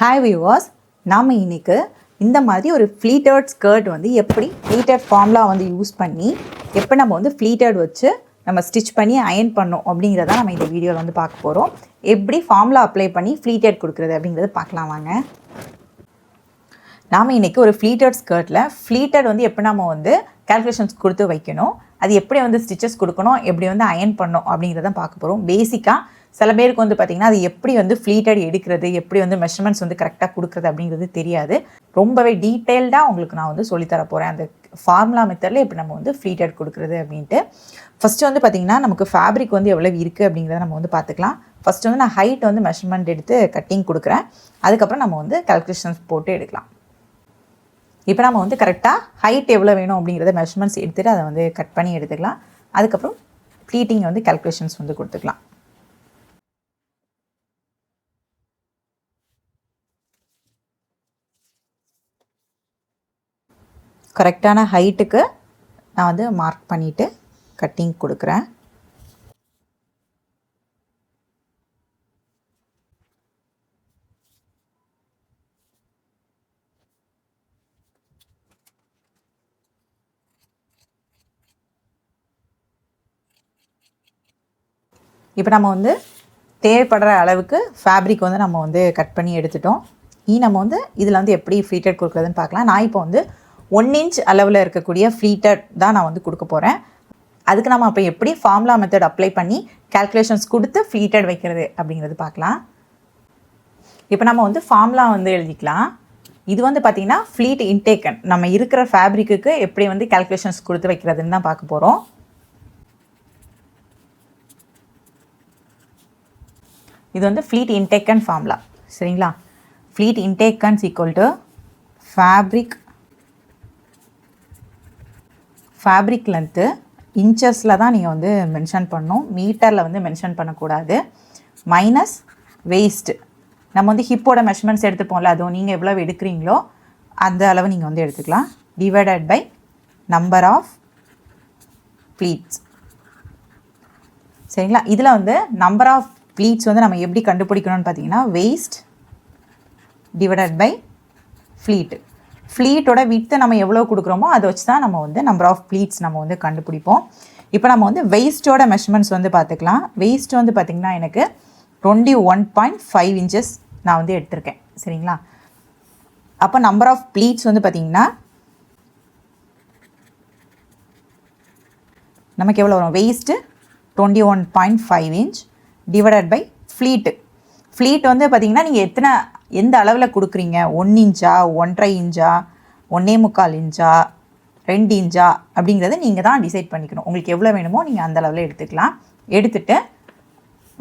Hi viewers, நாம் இன்னைக்கு இந்த மாதிரி ஒரு ஃப்ளீட்டட் ஸ்கர்ட் வந்து எப்படி ஃப்ளீட்டட் ஃபார்முலா வந்து யூஸ் பண்ணி எப்போ நம்ம வந்து ஃப்ளீட்டட் வச்சு நம்ம ஸ்டிச் பண்ணி அயன் பண்ணோம் அப்படிங்கிறத நம்ம இந்த வீடியோவில் வந்து பார்க்க போகிறோம். எப்படி ஃபார்முலா அப்ளை பண்ணி ஃப்ளீட்டட் கொடுக்குறது அப்படிங்கிறது பார்க்கலாம் வாங்க. நாம் இன்றைக்கி ஒரு ஃப்ளீட்டட் ஸ்கர்ட்டில் ஃப்ளீட்டட் வந்து எப்படி நம்ம வந்து கால்குலேஷன்ஸ் கொடுத்து வைக்கணும், அது எப்படி வந்து ஸ்டிச்சஸ் கொடுக்கணும், எப்படி வந்து அயன் பண்ணணும் அப்படிங்கிறத பார்க்க போகிறோம். பேசிக்காக சில பேருக்கு வந்து பார்த்திங்கன்னா அது எப்படி வந்து ஃப்ளீட்டட் எடுக்கிறது, எப்படி வந்து மெஷர்மெண்ட்ஸ் வந்து கரெக்டாக கொடுக்குறது அப்படிங்கிறது தெரியாது. ரொம்பவே டீட்டெயில்டாக உங்களுக்கு நான் வந்து சொல்லித்தர போகிறேன் அந்த ஃபார்முலா மெத்தடில் எப்படி நம்ம வந்து ஃப்ளீட்டட் கொடுக்குறது அப்படின்ட்டு. ஃபஸ்ட்டு வந்து பார்த்திங்கன்னா நமக்கு ஃபேப்ரிக் வந்து எவ்வளோ இருக்குது அப்படிங்கிறத நம்ம வந்து பார்த்துக்கலாம். ஃபஸ்ட்டு வந்து நான் ஹைட் வந்து மெஷர்மெண்ட் எடுத்து கட்டிங் கொடுக்குறேன். அதுக்கப்புறம் நம்ம வந்து கால்குலேஷன்ஸ் போட்டு எடுக்கலாம். இப்போ நம்ம வந்து கரெக்டாக ஹைட் எவ்வளோ வேணும் அப்படிங்கிறத மெஷர்மெண்ட்ஸ் எடுத்துகிட்டு அதை வந்து கட் பண்ணி எடுத்துக்கலாம். அதுக்கப்புறம் ப்ளீட்டிங் வந்து கால்குலேஷன்ஸ் வந்து கொடுத்துக்கலாம். கரெக்டான ஹைட்டுக்கு நான் வந்து மார்க் பண்ணிவிட்டு கட்டிங் கொடுக்குறேன். இப்போ நம்ம வந்து தேவைப்படுற அளவுக்கு ஃபேப்ரிக் வந்து நம்ம வந்து கட் பண்ணி எடுத்துட்டோம். நம்ம வந்து இதில் வந்து எப்படி ஃப்ளீட்டட் கொடுக்குறதுன்னு பார்க்கலாம். நான் இப்போ வந்து 1 இன்ச் அளவில் இருக்கக்கூடிய ஃப்ளீட்டட் தான் நான் வந்து கொடுக்க போகிறேன். அதுக்கு நம்ம அப்போ எப்படி ஃபார்முலா மெத்தட் அப்ளை பண்ணி கால்குலேஷன்ஸ் கொடுத்து ஃப்ளீட்டட் வைக்கிறது அப்படிங்கிறது பார்க்கலாம். இப்போ நம்ம வந்து ஃபார்முலா வந்து எழுதிக்கலாம். இது வந்து பார்த்திங்கன்னா ஃப்ளீட் இன்டேக்கன், நம்ம இருக்கிற ஃபேப்ரிக்கு எப்படி வந்து கால்குலேஷன்ஸ் கொடுத்து வைக்கிறதுன்னு தான் பார்க்க போகிறோம். இது வந்து ஃப்ளீட் இன்டேக்கன் ஃபார்முலா, சரிங்களா? ஃப்ளீட் இன்டேக்கன்ஸ் ஈக்குவல் டு ஃபேப்ரிக் லென்த்து இன்ச்சஸில் தான் நீங்கள் வந்து மென்ஷன் பண்ணணும், மீட்டரில் வந்து மென்ஷன் பண்ணக்கூடாது. மைனஸ் வெயிஸ்ட்டு, நம்ம வந்து ஹிப்போட மெஷர்மெண்ட்ஸ் எடுத்துப்போம்ல, அதுவும் நீங்கள் எவ்வளோ எடுக்கிறீங்களோ அந்த அளவு நீங்கள் வந்து எடுத்துக்கலாம். Divided by number of pleats, சரிங்களா? இதில் வந்து நம்பர் ஆஃப் ப்ளீட்ஸ் வந்து நம்ம எப்படி கண்டுபிடிக்கணும்னு பார்த்தீங்கன்னா waist divided by pleat. ஃப்ளீட்டோட with நம்ம எவ்வளோ கொடுக்குறோமோ அதை வச்சு தான் நம்ம வந்து நம்பர் ஆஃப் ப்ளீட்ஸ் நம்ம வந்து கண்டுபிடிப்போம். இப்போ நம்ம வந்து வெயிஸ்ட்டோட மெஷர்மெண்ட்ஸ் வந்து பார்த்துக்கலாம். வெயிஸ்ட் வந்து பார்த்திங்கன்னா எனக்கு 21.5 இன்ச்சஸ் நான் வந்து எடுத்திருக்கேன், சரிங்களா? அப்போ நம்பர் ஆஃப் ப்ளீட்ஸ் வந்து பார்த்திங்கன்னா நமக்கு எவ்வளோ வரும்? Waist 21.5 inch divided by pleat வந்து பார்த்திங்கன்னா நீங்கள் எந்த அளவில் கொடுக்குறீங்க, 1 இன்ச்சா, 1.5 இன்ச்சா, 1.25 இன்ச்சா, 2 இன்ச்சா அப்படிங்கிறத நீங்கள் தான் டிசைட் பண்ணிக்கணும். உங்களுக்கு எவ்வளோ வேணுமோ நீங்கள் அந்த அளவில் எடுத்துக்கலாம். எடுத்துகிட்டு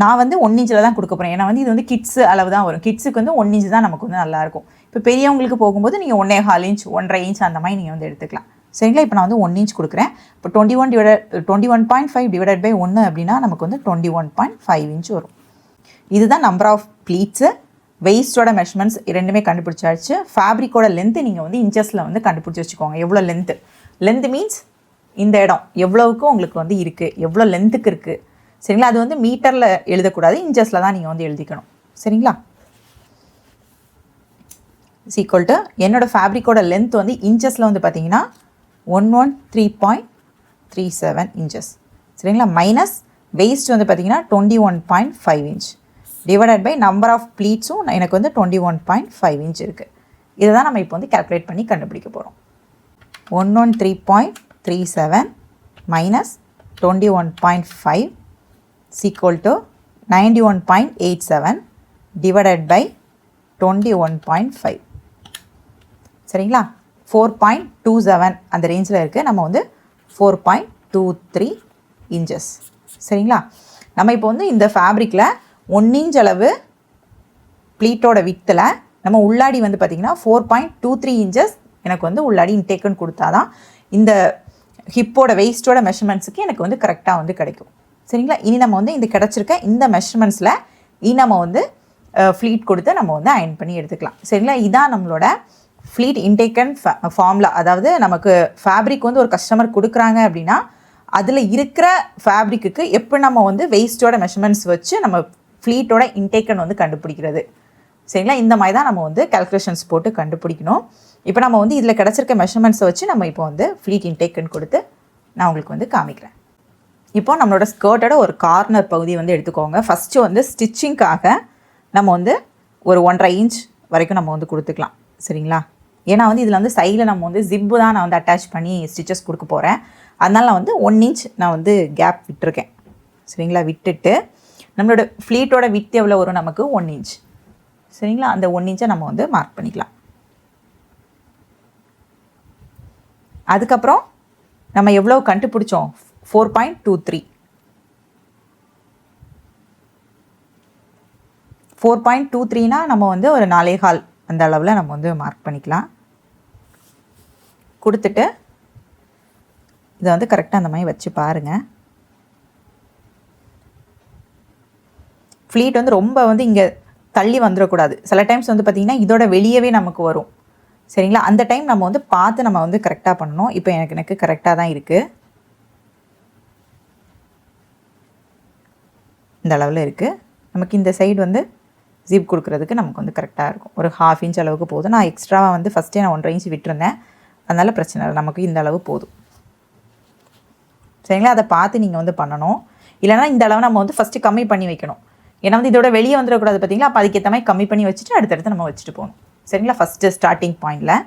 நான் வந்து 1 இன்ச்சில் தான் கொடுக்க போகிறேன். ஏன்னா வந்து இது வந்து கிட்ஸு அளவு தான் வரும். கிட்ஸுக்கு வந்து 1 இன்ச்சு தான் நமக்கு வந்து நல்லாயிருக்கும். இப்போ பெரியவங்களுக்கு போகும்போது நீங்கள் 1.25 இன்ச், 1.5 இன்ச் அந்த மாதிரி நீங்கள் வந்து எடுத்துக்கலாம், சரிங்களா? இப்போ நான் வந்து 1 இன்ச் கொடுக்குறேன். இப்போ 21.5 டிவைடட் பை 1 அப்படின்னா நமக்கு வந்து 21.5 இன்ச் வரும். இதுதான் நம்பர் ஆஃப் ப்ளீட்ஸு. வெயிஸ்டோட மெஷர்மெண்ட்ஸ் ரெண்டுமே கண்டுபிடிச்சாச்சு. ஃபேப்ரிக்கோட லென்த்து நீங்கள் வந்து இன்ச்சஸில் வந்து கண்டுபிடிச்சி வச்சுக்கோங்க. எவ்வளோ லென்த்து மீன்ஸ் இந்த இடம் எவ்வளோவுக்கு உங்களுக்கு வந்து இருக்குது, எவ்வளோ லென்த்துக்கு இருக்குது, சரிங்களா? அது வந்து மீட்டரில் எழுதக்கூடாது, இன்ச்சஸில் தான் நீங்கள் வந்து எழுதிக்கணும், சரிங்களா? ஈக்குவல் டு என்னோடய ஃபேப்ரிக்கோட லென்த் வந்து இன்ச்சஸில் வந்து பார்த்தீங்கன்னா 113.37 இன்ச்சஸ், சரிங்களா? மைனஸ் வெயிஸ்ட் வந்து பார்த்தீங்கன்னா 21.5 inch divided by number of ப்ளீட்ஸும் எனக்கு வந்து 21.5 இன்ச் இருக்குது. இதை தான் நம்ம இப்போ வந்து கால்குலேட் பண்ணி கண்டுபிடிக்க போகிறோம். 113.37 minus 21.5 equal to 91.87 divided by 21.5, சரிங்களா? 4.27 அந்த ரேஞ்சில் இருக்குது. நம்ம வந்து 4.23 இன்ச்சஸ், சரிங்களா? நம்ம இப்போ வந்து இந்த ஃபேப்ரிக்கில் 1 இன்ச் அளவு ப்ளீட்டோட வித்தில் நம்ம உள்ளாடி வந்து பார்த்திங்கன்னா 4.23 இன்ச்சஸ் எனக்கு வந்து உள்ளாடி இன்டேக்குன்னு கொடுத்தா தான் இந்த ஹிப்போட வெயிஸ்ட்டோட மெஷர்மெண்ட்ஸுக்கு எனக்கு வந்து கரெக்டாக வந்து கிடைக்கும், சரிங்களா? இனி நம்ம வந்து இந்த கிடச்சிருக்க இந்த மெஷர்மெண்ட்ஸில் நம்ம வந்து ஃப்ளீட் கொடுத்து நம்ம வந்து அயன் பண்ணி எடுத்துக்கலாம், சரிங்களா? இதான் நம்மளோட ஃப்ளீட் இன்டேக்கன் ஃபார்முலா. அதாவது நமக்கு ஃபேப்ரிக் வந்து ஒரு கஸ்டமர் கொடுக்குறாங்க அப்படின்னா அதில் இருக்கிற ஃபேப்ரிக்கு எப்போ நம்ம வந்து வெயிஸ்ட்டோட மெஷர்மெண்ட்ஸ் வச்சு நம்ம ஃப்ளீட்டோட இன்டேக்கன் வந்து கண்டுபிடிக்கிறது, சரிங்களா? இந்த மாதிரி தான் நம்ம வந்து கால்குலேஷன்ஸ் போட்டு கண்டுபிடிக்கணும். இப்போ நம்ம வந்து இதில் கிடச்சிருக்க மெஷர்மெண்ட்ஸை வச்சு நம்ம இப்போ வந்து ஃப்ளீட் இன்டேக்குன்னு கொடுத்து நான் உங்களுக்கு வந்து காமிக்கிறேன். இப்போ நம்மளோட ஸ்கர்ட்டோட ஒரு கார்னர் பகுதியை வந்து எடுத்துக்கோங்க. ஃபஸ்ட்டு வந்து ஸ்டிச்சிங்க்காக நம்ம வந்து ஒரு 1.5 இன்ச் வரைக்கும் நம்ம வந்து கொடுத்துக்கலாம். சரிங்களா? ஏன்னா வந்து இதில் வந்து சைடில் நம்ம வந்து ஜிப்பு தான் நான் வந்து அட்டாச் பண்ணி ஸ்டிச்சஸ் கொடுக்க போகிறேன். அதனால் நான் வந்து 1 இன்ச் நான் வந்து கேப் விட்டுருக்கேன். சரிங்களா? விட்டுட்டு நம்மளோட ஃப்ளீட்டோட வித் எவ்வளோ வரும் நமக்கு 1 இன்ச். சரிங்களா? அந்த 1 இன்ச்சை நம்ம வந்து மார்க் பண்ணிக்கலாம். அதுக்கப்புறம் நம்ம எவ்வளோ கண்டுபிடிச்சோம்? 4.23. 4.23னா நம்ம வந்து ஒரு 4.25 அந்த அளவில் நம்ம வந்து மார்க் பண்ணிக்கலாம். கொடுத்துட்டு இதை வந்து கரெக்டாக அந்த மாதிரி வச்சு பாருங்கள். ஃப்ளீட் வந்து ரொம்ப வந்து இங்கே தள்ளி வந்துடக்கூடாது. சில டைம்ஸ் வந்து பார்த்திங்கன்னா இதோட வெளியவே நமக்கு வரும். சரிங்களா? அந்த டைம் நம்ம வந்து பார்த்து நம்ம வந்து கரெக்டாக பண்ணணும். இப்போ எனக்கு கரெக்டாக தான் இருக்குது. இந்த அளவில் இருக்குது. நமக்கு இந்த சைடு வந்து ஜிப் கொடுக்குறதுக்கு நமக்கு வந்து கரெக்டாக இருக்கும். ஒரு 1/2 இன்ச் அளவுக்கு போதும். நான் எக்ஸ்ட்ராவாக வந்து ஃபஸ்ட்டே நான் 1.5 இன்ச் விட்டுருந்தேன். அதனால் பிரச்சனை இல்லை. நமக்கு இந்த அளவு போதும். சரிங்களா? அதை பார்த்து நீங்கள் வந்து பண்ணணும். இல்லைனா இந்த அளவு நம்ம வந்து ஃபஸ்ட்டு கம்மி பண்ணி வைக்கணும். ஏன்னா வந்து இதோட வெளியே வந்துடக்கூடாது பார்த்தீங்களா? அப்போ அதுக்கேற்ற மாதிரி கம்மி பண்ணி வச்சுட்டு அடுத்தடுத்து நம்ம வச்சுட்டு போகணும். சரிங்களா? ஃபஸ்ட்டு ஸ்டார்டிங் பாயிண்டில்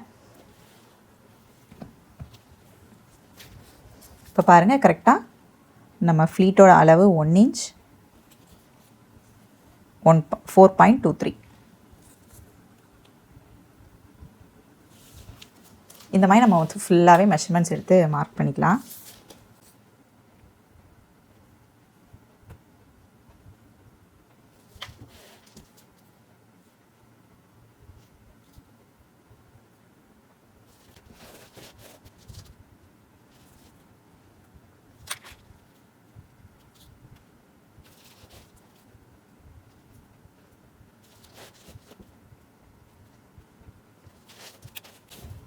இப்போ பாருங்கள், கரெக்டாக நம்ம ஃப்ளீட்டோட அளவு 1 இன்ச் 4.23. இந்த மாதிரி நம்ம வந்து ஃபுல்லாகவே மெஷர்மெண்ட்ஸ் எடுத்து மார்க் பண்ணிக்கலாம்.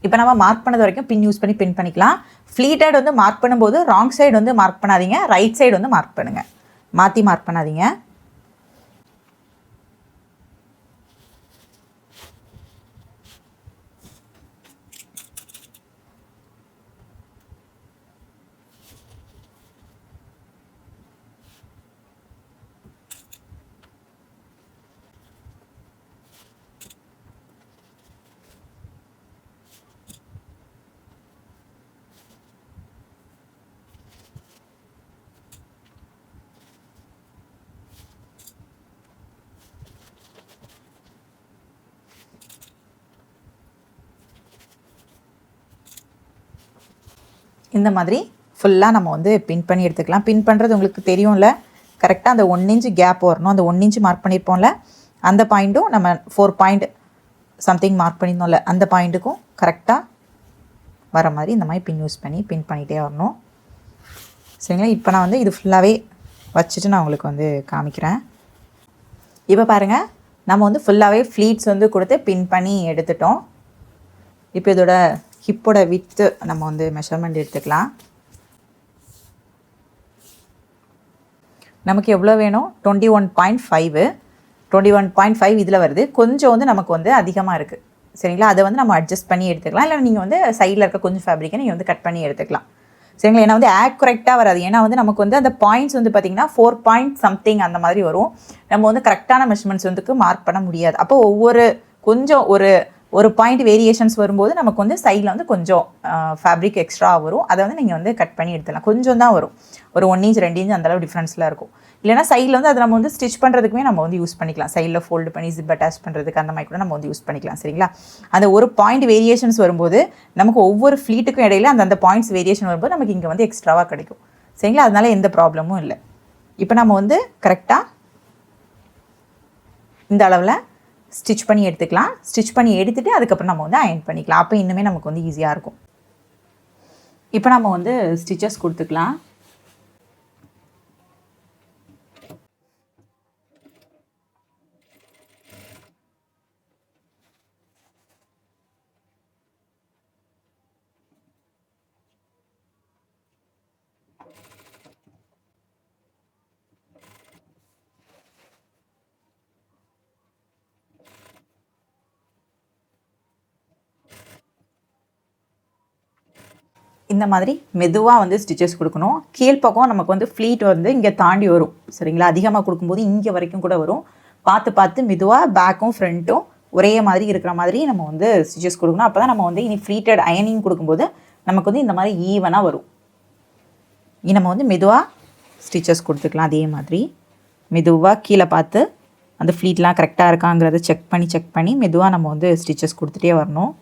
இப்போ நம்ம மார்க் பண்ணது வரைக்கும் பின் யூஸ் பண்ணி பின் பண்ணிக்கலாம். ஃப்ளீட்டட் வந்து மார்க் பண்ணும்போது ராங் சைடு வந்து மார்க் பண்ணாதீங்க, ரைட் சைடு வந்து மார்க் பண்ணுங்கள். மாற்றி மார்க் பண்ணாதீங்க. இந்த மாதிரி ஃபுல்லாக நம்ம வந்து பின் பண்ணி எடுத்துக்கலாம். பின் பண்ணுறது உங்களுக்கு தெரியும்ல, கரெக்டாக அந்த 1 இன்ச் கேப் வரணும். அந்த 1 இன்ச் மார்க் பண்ணியிருப்போம்ல, அந்த பாயிண்ட்டும் நம்ம 4 பாயிண்ட் சம்திங் மார்க் பண்ணியிருந்தோம்ல, அந்த பாயிண்ட்டுக்கும் கரெக்டாக வர மாதிரி இந்த மாதிரி பின் யூஸ் பண்ணி பின் பண்ணிகிட்டே வரணும். சரிங்களா? இப்போ நான் வந்து இது ஃபுல்லாகவே வச்சுட்டு நான் உங்களுக்கு வந்து காமிக்கிறேன். இப்போ பாருங்கள், நம்ம வந்து ஃபுல்லாகவே ஃப்ளீட்ஸ் வந்து கொடுத்து பின் பண்ணி எடுத்துட்டோம். இப்போ இதோட ஹிப்போட வித்து நம்ம வந்து மெஷர்மெண்ட் எடுத்துக்கலாம். நமக்கு எவ்வளோ வேணும்? 21.5. 21.5 இதில் வருது. கொஞ்சம் வந்து நமக்கு வந்து அதிகமாக இருக்குது. சரிங்களா? அதை வந்து நம்ம அட்ஜஸ்ட் பண்ணி எடுத்துக்கலாம். இல்லை நீங்கள் வந்து சைடில் இருக்க கொஞ்சம் ஃபேப்ரிக்கை நீங்கள் வந்து கட் பண்ணி எடுத்துக்கலாம். சரிங்களா? ஏன்னா வந்து ஆக்யூரேட்டாக வராது. ஏன்னா வந்து நமக்கு வந்து அந்த பாயிண்ட்ஸ் வந்து பார்த்திங்கன்னா 4 பாயிண்ட் சம்திங் அந்த மாதிரி வரும். நம்ம வந்து கரெக்டான மெஷர்மெண்ட்ஸ் வந்து மார்க் பண்ண முடியாது. அப்போ ஒவ்வொரு கொஞ்சம் ஒரு பாயிண்ட் வேரியேஷன்ஸ் வரும்போது நமக்கு வந்து சைடில் வந்து கொஞ்சம் ஃபேப்ரிக் எக்ஸ்ட்ரா வரும். அதை வந்து நீங்கள் வந்து கட் பண்ணி எடுத்துக்கலாம். கொஞ்சம் தான் வரும். ஒரு 1 இன்ச் 2 இன்ச் அந்தளவு டிஃப்ரென்ஸில் இருக்கும். இல்லைனா சைடில் வந்து அதை நம்ம வந்து ஸ்டிச் பண்ணுறதுக்குமே நம்ம வந்து யூஸ் பண்ணிக்கலாம். சைடில் ஃபோல்டு பண்ணி ஜிப் அட்டாச் பண்ணுறதுக்கு அந்த மாதிரி கூட நம்ம வந்து யூஸ் பண்ணிக்கலாம். சரிங்களா? அந்த ஒரு பாயிண்ட் வேரியேஷன்ஸ் வரும்போது நமக்கு ஒவ்வொரு ஃப்ளீட்டுக்கும் இடையில அந்த பாயிண்ட்ஸ் வேரியேஷன் வரும்போது நமக்கு இங்கே வந்து எக்ஸ்ட்ராவாக கிடைக்கும். சரிங்களா? அதனால எந்த ப்ராப்ளமும் இல்லை. இப்போ நம்ம வந்து கரெக்டாக இந்த அளவில் ஸ்டிச் பண்ணி எடுத்துக்கலாம். ஸ்டிச் பண்ணி எடுத்துகிட்டு அதுக்கப்புறம் நம்ம வந்து அயர்ன் பண்ணிக்கலாம். அப்போ இன்னுமே நமக்கு வந்து ஈஸியாக இருக்கும். இப்போ நம்ம வந்து ஸ்டிச்சஸ் கொடுத்துக்கலாம். இந்த மாதிரி மெதுவாக வந்து ஸ்டிச்சஸ் கொடுக்கணும். கீழ்ப்பக்கம் நமக்கு வந்து ஃப்ளீட் வந்து இங்கே தாண்டி வரும் சரிங்களா. அதிகமாக கொடுக்கும்போது இங்கே வரைக்கும் கூட வரும். பார்த்து பார்த்து மெதுவாக பேக்கும் ஃப்ரண்ட்டும் ஒரே மாதிரி இருக்கிற மாதிரி நம்ம வந்து ஸ்டிச்சஸ் கொடுக்கணும். அப்போ தான் நம்ம வந்து இனி ஃப்ளீட்டட் அயனிங் கொடுக்கும்போது நமக்கு வந்து இந்த மாதிரி ஈவனாக வரும். இனி நம்ம வந்து மெதுவாக ஸ்டிச்சஸ் கொடுத்துக்கலாம். அதே மாதிரி மெதுவாக கீழே பார்த்து அந்த ஃப்ளீட்லாம் கரெக்டாக இருக்காங்கிறத செக் பண்ணி மெதுவாக நம்ம வந்து ஸ்டிச்சஸ் கொடுத்துட்டே வரணும்.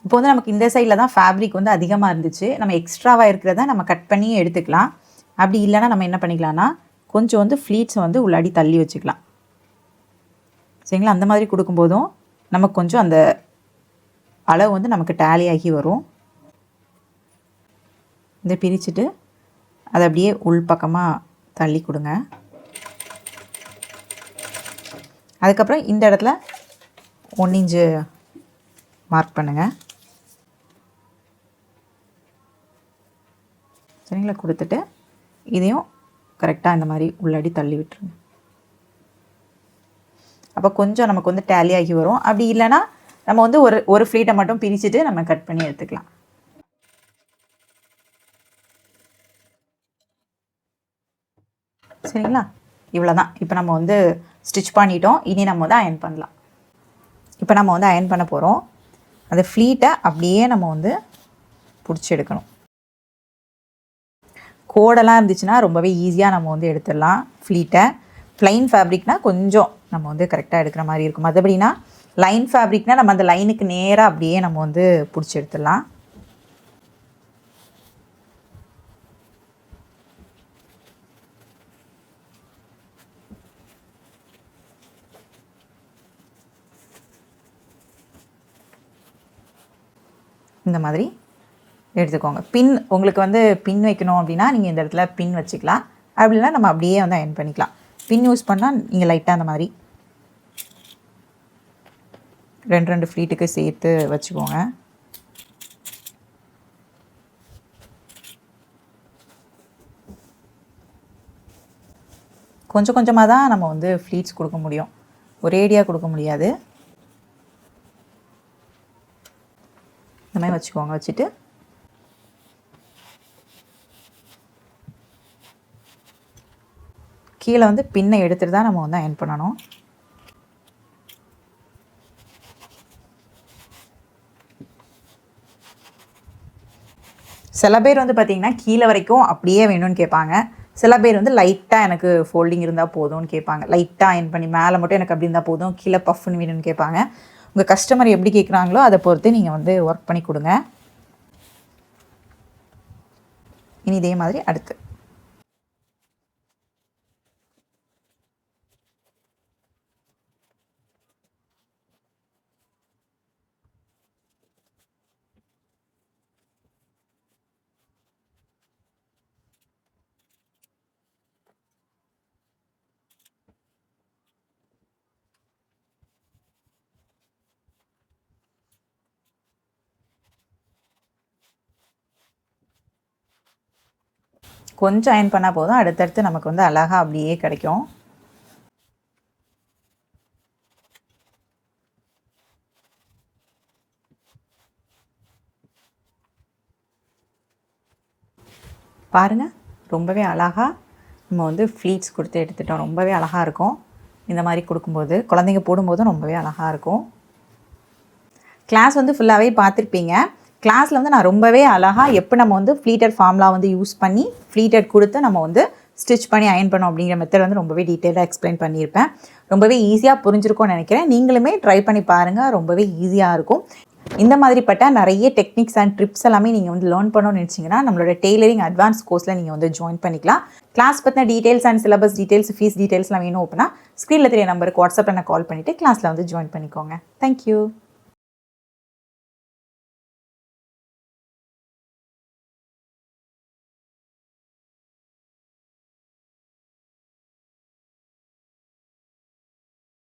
இப்போ வந்து நமக்கு இந்த சைடில் தான் ஃபேப்ரிக் வந்து அதிகமாக இருந்துச்சு. நம்ம எக்ஸ்ட்ராவாக இருக்கிறத நம்ம கட் பண்ணி எடுத்துக்கலாம். அப்படி இல்லைனா நம்ம என்ன பண்ணிக்கலாம்னா கொஞ்சம் வந்து ஃப்ளீட்ஸை வந்து உள்ளாடி தள்ளி வச்சுக்கலாம் சரிங்களா. அந்த மாதிரி கொடுக்கும்போதும் நமக்கு கொஞ்சம் அந்த அளவு வந்து நமக்கு டேலி ஆகி வரும். இதை பிரிச்சுட்டு அதை அப்படியே உள் பக்கமாக தள்ளி கொடுங்க. அதுக்கப்புறம் இந்த இடத்துல 1 இன்ச்சு மார்க் பண்ணுங்கள் சரிங்களா. கொடுத்துட்டு இதையும் கரெக்டாக இந்த மாதிரி உள்ளாடி தள்ளி விட்டுருங்க. அப்போ கொஞ்சம் நமக்கு வந்து டேலி ஆகி வரும். அப்படி இல்லைன்னா நம்ம வந்து ஒரு ஃப்ளீட்டை மட்டும் பிரிச்சுட்டு நம்ம கட் பண்ணி எடுத்துக்கலாம் சரிங்களா. இவ்வளோ தான். இப்போ நம்ம வந்து ஸ்டிச் பண்ணிட்டோம். இனி நம்ம வந்து அயன் பண்ணலாம். இப்போ நம்ம வந்து அயன் பண்ண போகிறோம். அந்த ஃப்ளீட்டை அப்படியே நம்ம வந்து பிடிச்சி எடுக்கணும். கோடெல்லாம் இருந்துச்சுன்னா ரொம்பவே ஈஸியாக நம்ம வந்து எடுத்துடலாம் ஃப்ளீட்டை. ப்ளைன் ஃபேப்ரிக்னால் கொஞ்சம் நம்ம வந்து கரெக்டாக எடுக்கிற மாதிரி இருக்கும். மற்றபடினா லைன் ஃபேப்ரிக்னால் நம்ம அந்த லைனுக்கு நேராக அப்படியே நம்ம வந்து பிடிச்சி எடுத்துடலாம். இந்த மாதிரி எடுத்துக்கோங்க. பின் உங்களுக்கு வந்து பின் வைக்கணும் அப்படின்னா நீங்கள் இந்த இடத்துல பின் வச்சுக்கலாம். அப்படின்னா நம்ம அப்படியே வந்து அயன் பண்ணிக்கலாம். பின் யூஸ் பண்ணால் நீங்கள் லைட்டாக அந்த மாதிரி 2 ஃப்ளீட்டுக்கு சேர்த்து வச்சுக்கோங்க. கொஞ்சம் கொஞ்சமாக தான் நம்ம வந்து ஃப்ளீட்ஸ் கொடுக்க முடியும். ஒரேடியாக கொடுக்க முடியாது. இந்த மாதிரி வச்சுக்கோங்க. வச்சுட்டு கீழே வந்து பின்னை எடுத்துகிட்டு தான் நம்ம வந்து அயன் பண்ணணும். சில பேர் வந்து பார்த்திங்கன்னா கீழே வரைக்கும் அப்படியே வேணும்னு கேட்பாங்க. சில பேர் வந்து லைட்டாக எனக்கு ஃபோல்டிங் இருந்தால் போதும்னு கேட்பாங்க. லைட்டாக அயன் பண்ணி மேலே மட்டும் எனக்கு அப்படி இருந்தால் போதும், கீழே பஃப்னு வேணும்னு கேட்பாங்க. உங்கள் கஸ்டமர் எப்படி கேட்குறாங்களோ அதை பொறுத்து நீங்கள் வந்து ஒர்க் பண்ணி கொடுங்க. இனி இதே மாதிரி அடுத்து கொஞ்சம் அயன் பண்ணால் போதும். அடுத்தடுத்து நமக்கு வந்து அழகாக அப்படியே கிடைக்கும். பாருங்கள், ரொம்பவே அழகாக நம்ம வந்து ஃப்ளீட்ஸ் கொடுத்து எடுத்துட்டோம். ரொம்பவே அழகாக இருக்கும். இந்த மாதிரி கொடுக்கும்போது குழந்தைங்க போடும்போதும் ரொம்பவே அழகாக இருக்கும். கிளாஸ் வந்து ஃபுல்லாகவே பார்த்துருப்பீங்க. கிளாஸில் வந்து நான் ரொம்பவே அழகாக எப்போ நம்ம வந்து ஃப்ளீட்டட் ஃபார்முலா வந்து யூஸ் பண்ணி ஃப்ளீட்டட் கொடுத்து நம்ம வந்து ஸ்டிச் பண்ணி அயன் பண்ணோம் அப்படிங்கிற மெத்தட் வந்து ரொம்பவே டீட்டெயிலாக எக்ஸ்பிளைன் பண்ணியிருப்பேன். ரொம்பவே ஈஸியாக புரிஞ்சிருக்கும்னு நினைக்கிறேன். நீங்களுமே ட்ரை பண்ணி பாருங்கள். ரொம்பவே ஈஸியாக இருக்கும். இந்த மாதிரிப்பட்ட நிறைய டெக்னிக்ஸ் அண்ட் ட்ரிப்ஸ் எல்லாமே நீங்கள் வந்து லேர்ன் பண்ணணும்னு நினச்சிங்கன்னா நம்மளோட டெய்லரிங் அட்வான்ஸ் கோர்ஸில் நீங்கள் வந்து ஜாயின் பண்ணிக்கலாம். கிளாஸ் பற்றின details and syllabus details, fees டீட்டெயில்ஸ்லாம் வேணும் அப்படின்னா ஸ்க்ரீனில் தெரிய நம்பருக்கு வாட்ஸ்அப்பில் நான் கால் பண்ணிவிட்டு கிளாஸில் வந்து ஜாயின் பண்ணிக்கோங்க. தேங்க்யூ.